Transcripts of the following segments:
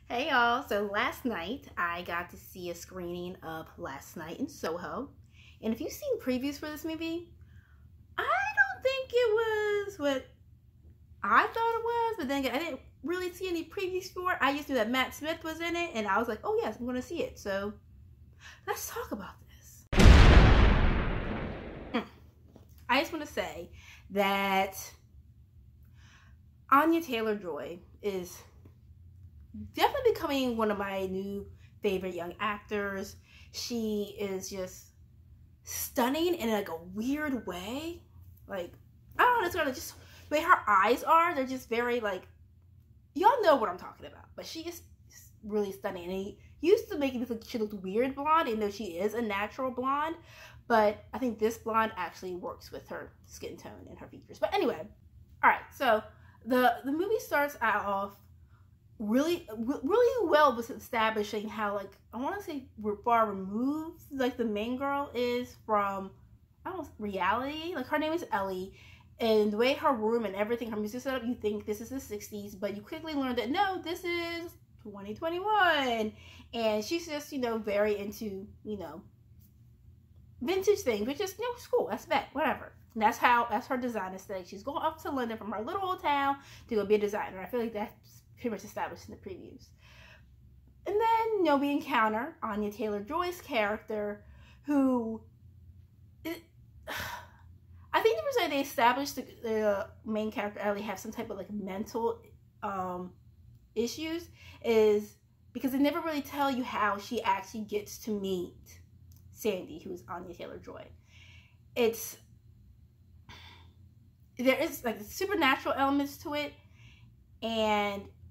Hey y'all, so last night I got to see a screening of Last Night in Soho. And if you've seen previews for this movie, I don't think it was what I thought it was, but then again, I didn't really see any previews for it. I just knew that Matt Smith was in it, and I was like, oh yes, I'm going to see it. So let's talk about this. I just want to say that Anya Taylor-Joy is definitely becoming one of my new favorite young actors. She is just stunning in like a weird way. Like, I don't know, it's kind of just the way her eyes are. They're just very like, y'all know what I'm talking about. But she is really stunning. And he used to make me think she looked weird blonde, even though she is a natural blonde. But I think this blonde actually works with her skin tone and her features. But anyway, all right. So the movie starts out off really well with establishing how, like, I want to say we're far removed, like, the main girl is from, I don't know, reality. Like, her name is Ellie, and the way her room and everything, her music setup, you think this is the 60s, but you quickly learn that no, this is 2021, and she's just, you know, very into, you know, vintage things, which is, you know, it's cool, that's bet, whatever. And that's her design aesthetic. She's going up to London from her little old town to go be a designer. I feel like that's pretty much established in the previews. And then, you know, we encounter Anya Taylor-Joy's character, who I think the reason they established the main character Ellie have some type of like mental issues is because they never really tell you how she actually gets to meet Sandy, who is Anya Taylor-Joy. There is like supernatural elements to it,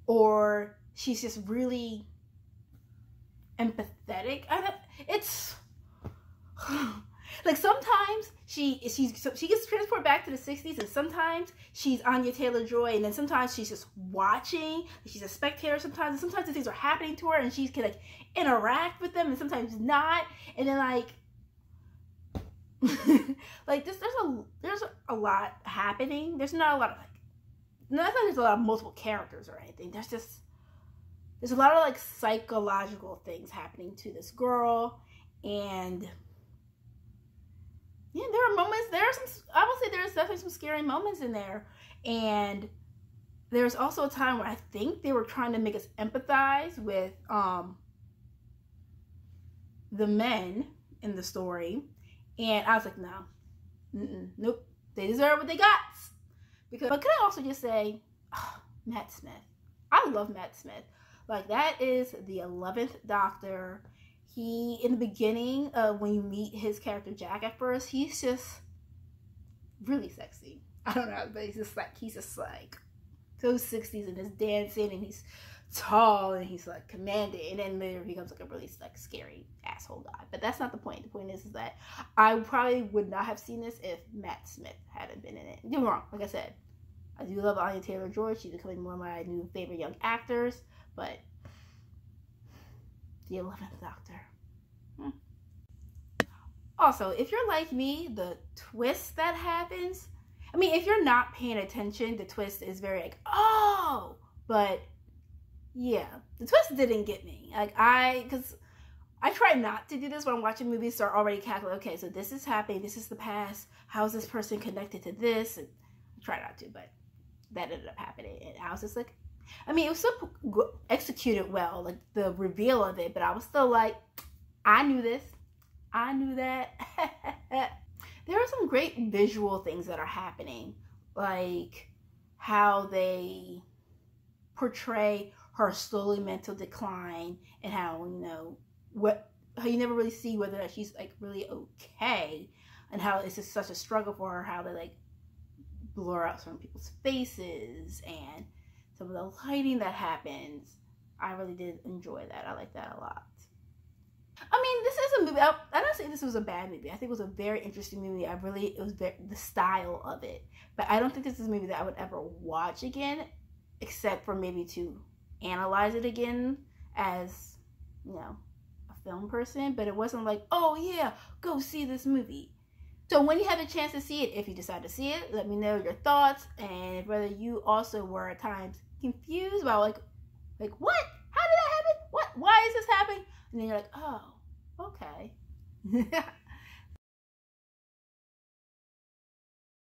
or she's just really empathetic. It's like sometimes she gets transported back to the 60s, and sometimes she's Anya Taylor-Joy, and then sometimes she's just watching. She's a spectator sometimes, and sometimes the things are happening to her, and she can like interact with them, and sometimes not. And then like like this, there's a lot happening. There's not a lot of like, not that there's a lot of multiple characters or anything. There's a lot of like psychological things happening to this girl, and yeah, there are moments. I will say there's definitely some scary moments in there, and there's also a time where I think they were trying to make us empathize with the men in the story, and I was like, no, nope, they deserve what they got. But can I also just say, Matt Smith. I love Matt Smith. Like, that is the 11th Doctor. He, in the beginning, when you meet his character Jack at first, he's just really sexy. I don't know, but he's just like those 60s, and his dancing, and he's tall, and he's like commanding, and then later he becomes like a really like scary asshole guy. But that's not the point. The point is that I probably would not have seen this if Matt Smith hadn't been in it. Don't get me wrong, like I said, I do love Anya Taylor-Joy. She's becoming one of my new favorite young actors, but the 11th Doctor. Also, if you're like me, the twist that happens, I mean, if you're not paying attention, the twist is very like, oh, but yeah, the twist didn't get me. Like, because I try not to do this when I'm watching movies, so I already calculate, okay, so this is happening, this is the past, how is this person connected to this? And I try not to, but that ended up happening, and I was just like, I mean, it was still executed well, like the reveal of it, but I was still like, I knew this, I knew that. There are some great visual things that are happening, like how they portray her slowly mental decline, and how, you know, how you never really see whether she's like really okay, and how it's just such a struggle for her, how they like blur out some people's faces, and some of the lighting that happens. I really did enjoy that. I like that a lot. I mean, this is a movie. I don't say this was a bad movie. I think it was a very interesting movie. It was the style of it. But I don't think this is a movie that I would ever watch again, except for maybe to analyze it again as, you know, a film person. But it wasn't like, oh yeah, go see this movie. So when you have a chance to see it, if you decide to see it, let me know your thoughts, and whether you also were at times confused about like what? How did that And then you're like, oh, okay.